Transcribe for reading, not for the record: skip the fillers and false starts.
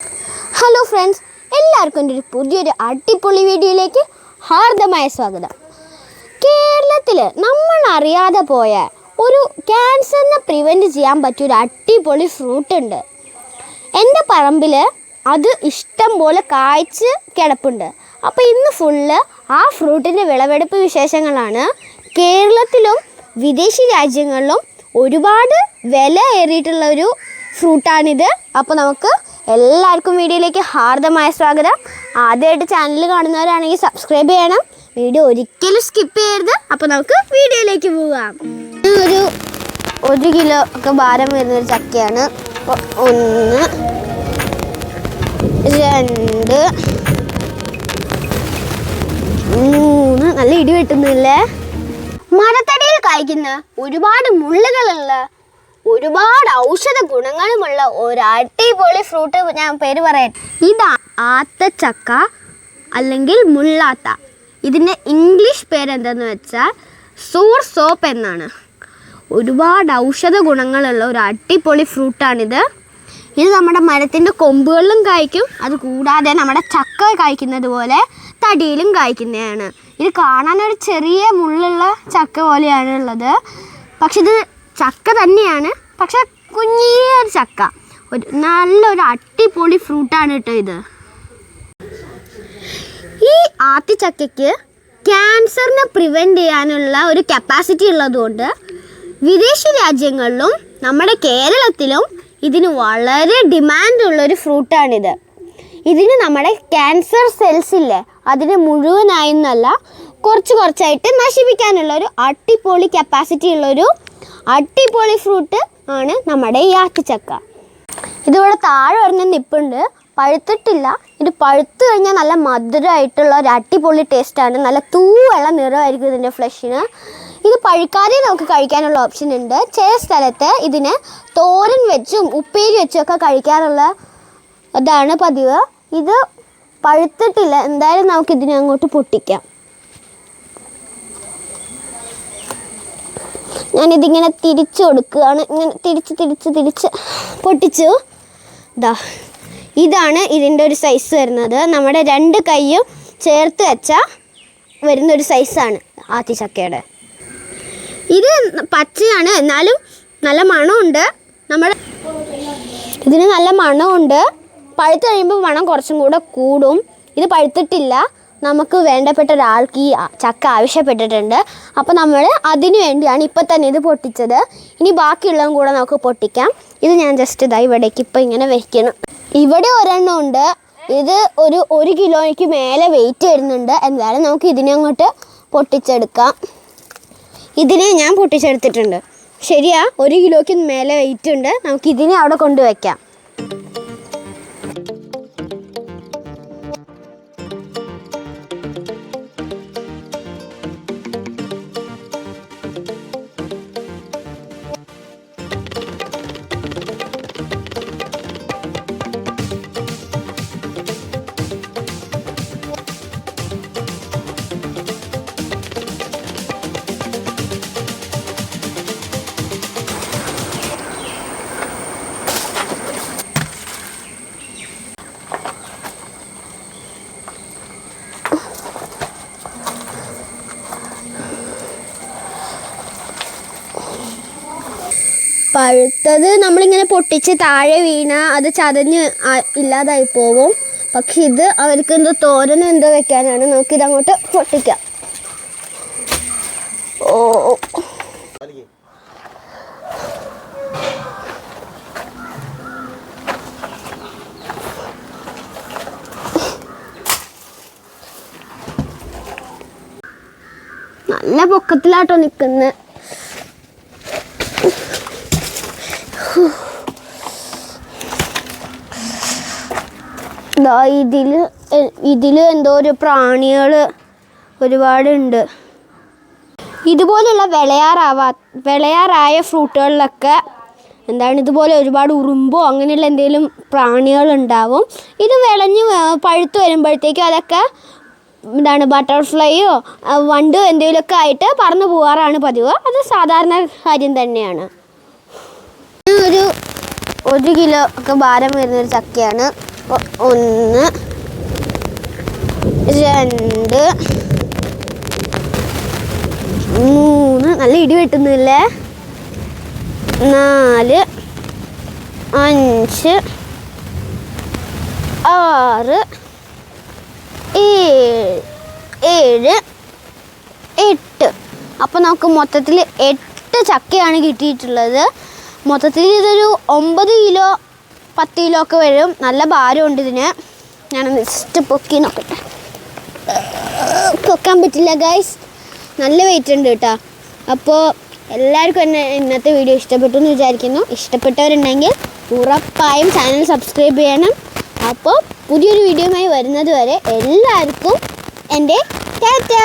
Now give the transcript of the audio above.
Hello friends, എല്ലാവർക്കും എൻ്റെ ഒരു പുതിയൊരു അടിപൊളി വീഡിയോയിലേക്ക് ഹാർദമായ സ്വാഗതം. കേരളത്തിൽ നമ്മൾ അറിയാതെ പോയ ഒരു ക്യാൻസറിനെ പ്രിവെൻറ്റ് ചെയ്യാൻ പറ്റിയൊരു അടിപൊളി ഫ്രൂട്ട് ഉണ്ട്. എൻ്റെ പറമ്പിൽ അത് ഇഷ്ടം പോലെ കായ്ച്ച് കിടപ്പുണ്ട്. അപ്പോൾ ഇന്ന് ഫുള്ള് ആ ഫ്രൂട്ടിൻ്റെ വിളവെടുപ്പ് വിശേഷങ്ങളാണ്. കേരളത്തിലും വിദേശ രാജ്യങ്ങളിലും ഒരുപാട് വില ഏറിയിട്ടുള്ള ഒരു ഫ്രൂട്ടാണിത്. അപ്പോൾ നമുക്ക് എല്ലാവർക്കും വീഡിയോയിലേക്ക് ഹാർദമായ സ്വാഗതം. ആദ്യമായിട്ട് ചാനൽ കാണുന്നവരാണെങ്കിൽ സബ്സ്ക്രൈബ് ചെയ്യണം, വീഡിയോ ഒരിക്കലും സ്കിപ്പ് ചെയ്യരുത്. അപ്പോൾ നമുക്ക് വീഡിയോയിലേക്ക് പോകാം. ഒരു കിലോ ഒക്കെ ഭാരം വരുന്നൊരു ചക്കയാണ്. 1 2 3 നല്ല ഇടി വെട്ടുന്നില്ലേ. മരത്തടിയിൽ കായ്ക്കുന്ന ഒരുപാട് മുള്ളുകളുള്ള ഒരുപാട് ഔഷധ ഗുണങ്ങളുമുള്ള ഒരു അടിപൊളി ഫ്രൂട്ട് ഞാൻ പേര് പറയാം. ഇതാണ് ആത്തച്ചക്ക അല്ലെങ്കിൽ മുള്ളാത്ത. ഇതിൻ്റെ ഇംഗ്ലീഷ് പേരെന്തെന്ന് വെച്ചാൽ സൂർ സോപ്പ് എന്നാണ്. ഒരുപാട് ഔഷധ ഗുണങ്ങളുള്ള ഒരു അടിപൊളി ഫ്രൂട്ടാണിത്. ഇത് നമ്മുടെ മരത്തിൻ്റെ കൊമ്പുകളിലും കായ്ക്കും. അതുകൂടാതെ നമ്മുടെ ചക്ക കായ്ക്കുന്നത് പോലെ തടിയിലും കായ്ക്കുന്നതാണ്. ഇത് കാണാനൊരു ചെറിയ മുള്ളുള്ള ചക്ക പോലെയാണ് ഉള്ളത്. പക്ഷെ ഇത് ചക്ക തന്നെയാണ്, പക്ഷെ കുഞ്ഞിയൊരു ചക്ക. നല്ലൊരു അടിപൊളി ഫ്രൂട്ടാണ് കേട്ടോ ഇത്. ഈ ആത്തിച്ചക്കയ്ക്ക് ക്യാൻസറിനെ പ്രിവെൻറ്റ് ചെയ്യാനുള്ള ഒരു കപ്പാസിറ്റി ഉള്ളതുകൊണ്ട് വിദേശ രാജ്യങ്ങളിലും നമ്മുടെ കേരളത്തിലും ഇതിന് വളരെ ഡിമാൻഡുള്ളൊരു ഫ്രൂട്ടാണിത്. ഇതിന് നമ്മുടെ ക്യാൻസർ സെൽസ് ഇല്ലേ, അതിനെ മുഴുവനായെന്നല്ല കുറച്ചായിട്ട് നശിപ്പിക്കാനുള്ള ഒരു അടിപൊളി കപ്പാസിറ്റി ഉള്ളൊരു അടിപൊളി ഫ്രൂട്ട് ആണ് നമ്മുടെ ഈ ആത്തിച്ചക്ക. ഇതിവിടെ താഴെ വരുന്ന നിപ്പുണ്ട്, പഴുത്തിട്ടില്ല. ഇത് പഴുത്തു കഴിഞ്ഞാൽ നല്ല മധുരമായിട്ടുള്ള ഒരു അടിപൊളി ടേസ്റ്റാണ്. നല്ല തൂവെള്ള നിറമായിരിക്കും ഇതിൻ്റെ ഫ്ലഷിന്. ഇത് പഴുക്കാതെ നമുക്ക് കഴിക്കാനുള്ള ഓപ്ഷൻ ഉണ്ട്. ചില സ്ഥലത്ത് ഇതിന് തോരൻ വെച്ചും ഉപ്പേരി വെച്ചും ഒക്കെ കഴിക്കാറുള്ള അതാണ് പതിവ്. ഇത് പഴുത്തിട്ടില്ല. എന്തായാലും നമുക്കിതിനെ അങ്ങോട്ട് പൊട്ടിക്കാം. ഞാനിതിങ്ങനെ തിരിച്ചു കൊടുക്കുകയാണ്. ഇങ്ങനെ തിരിച്ച് പൊട്ടിച്ചു. ഇതാണ് ഇതിൻ്റെ ഒരു സൈസ് വരുന്നത്. നമ്മുടെ 2 കൈയും ചേർത്ത് വെച്ചാൽ വരുന്നൊരു സൈസാണ് ആത്തിച്ചക്കയുടെ. ഇത് പച്ചയാണ്, എന്നാലും നല്ല മണമുണ്ട്. ഇതിന് നല്ല മണമുണ്ട്. പഴുത്ത് കഴിയുമ്പോൾ മണം കുറച്ചും കൂടെ കൂടും. ഇത് പഴുത്തിട്ടില്ല. നമുക്ക് വേണ്ടപ്പെട്ട ഒരാൾക്ക് ഈ ചക്ക ആവശ്യപ്പെട്ടിട്ടുണ്ട്. അപ്പോൾ നമ്മൾ അതിന് വേണ്ടിയാണ് ഇപ്പം തന്നെ ഇത് പൊട്ടിച്ചത്. ഇനി ബാക്കിയുള്ളതും കൂടെ നമുക്ക് പൊട്ടിക്കാം. ഇത് ഞാൻ ജസ്റ്റ് ഇവിടേക്ക് ഇപ്പം ഇങ്ങനെ വയ്ക്കണം. ഇവിടെ ഒരെണ്ണം ഉണ്ട്. ഇത് ഒരു 1 കിലോയ്ക്ക് മേലെ വെയിറ്റ് വരുന്നുണ്ട്. എന്തായാലും നമുക്ക് ഇതിനെ അങ്ങോട്ട് പൊട്ടിച്ചെടുക്കാം. ഇതിനെ ഞാൻ പൊട്ടിച്ചെടുത്തിട്ടുണ്ട്. ശരിയാ, 1 കിലോയ്ക്ക് മേലെ വെയിറ്റ് ഉണ്ട്. നമുക്ക് ഇതിനെ അവിടെ കൊണ്ടുവയ്ക്കാം. പഴുത്തത് നമ്മളിങ്ങനെ പൊട്ടിച്ച് താഴെ വീണ അത് ചതഞ്ഞ് ഇല്ലാതായി പോവും. പക്ഷെ ഇത് അവർക്ക് എന്തോ തോരനോ എന്തോ വെക്കാനാണ്. നമുക്കിതങ്ങോട്ട് പൊട്ടിക്കാം. നല്ല പൊക്കത്തിലാട്ടോ നിൽക്കുന്നത്. ഇതിൽ എന്തോ ഒരു പ്രാണികൾ ഒരുപാടുണ്ട്. ഇതുപോലെയുള്ള വിളയാറായ ഫ്രൂട്ടുകളിലൊക്കെ ഇതുപോലെ ഒരുപാട് ഉറുമ്പോ അങ്ങനെയുള്ള എന്തെങ്കിലും പ്രാണികളുണ്ടാവും. ഇത് വിളഞ്ഞ് പഴുത്ത് വരുമ്പോഴത്തേക്കും അതൊക്കെ ബട്ടർഫ്ലൈയോ വണ്ട് എന്തെങ്കിലുമൊക്കെ ആയിട്ട് പറന്നു പോകാറാണ് പതിവ്. അത് സാധാരണ കാര്യം തന്നെയാണ്. ഒരു 1 കിലോ ഒക്കെ ഭാരം വരുന്നൊരു ചക്കയാണ്. 1 2 3 നല്ല ഇടി വെട്ടുന്നില്ലേ. 4 5 6 7 8. അപ്പോൾ നമുക്ക് മൊത്തത്തിൽ 8 ചക്കയാണ് കിട്ടിയിട്ടുള്ളത്. മൊത്തത്തിൽ ഇതൊരു 9 കിലോ 10 കിലോ ഒക്കെ വരും. നല്ല ഭാരമുണ്ട് ഇതിന്. ഞാനൊന്ന് ജസ്റ്റ് പൊക്കി നോക്കട്ടെ. പൊക്കാൻ പറ്റില്ല ഗൈസ്, നല്ല വെയിറ്റ് ഉണ്ട് കേട്ടോ. അപ്പോൾ എല്ലാവർക്കും എന്നെ ഇന്നത്തെ വീഡിയോ ഇഷ്ടപ്പെട്ടു എന്ന് വിചാരിക്കുന്നു. ഇഷ്ടപ്പെട്ടവരുണ്ടെങ്കിൽ ഉറപ്പായും ചാനൽ സബ്സ്ക്രൈബ് ചെയ്യണം. അപ്പോൾ പുതിയൊരു വീഡിയോയുമായി വരുന്നത് വരെ എല്ലാവർക്കും എൻ്റെ ടാറ്റാ.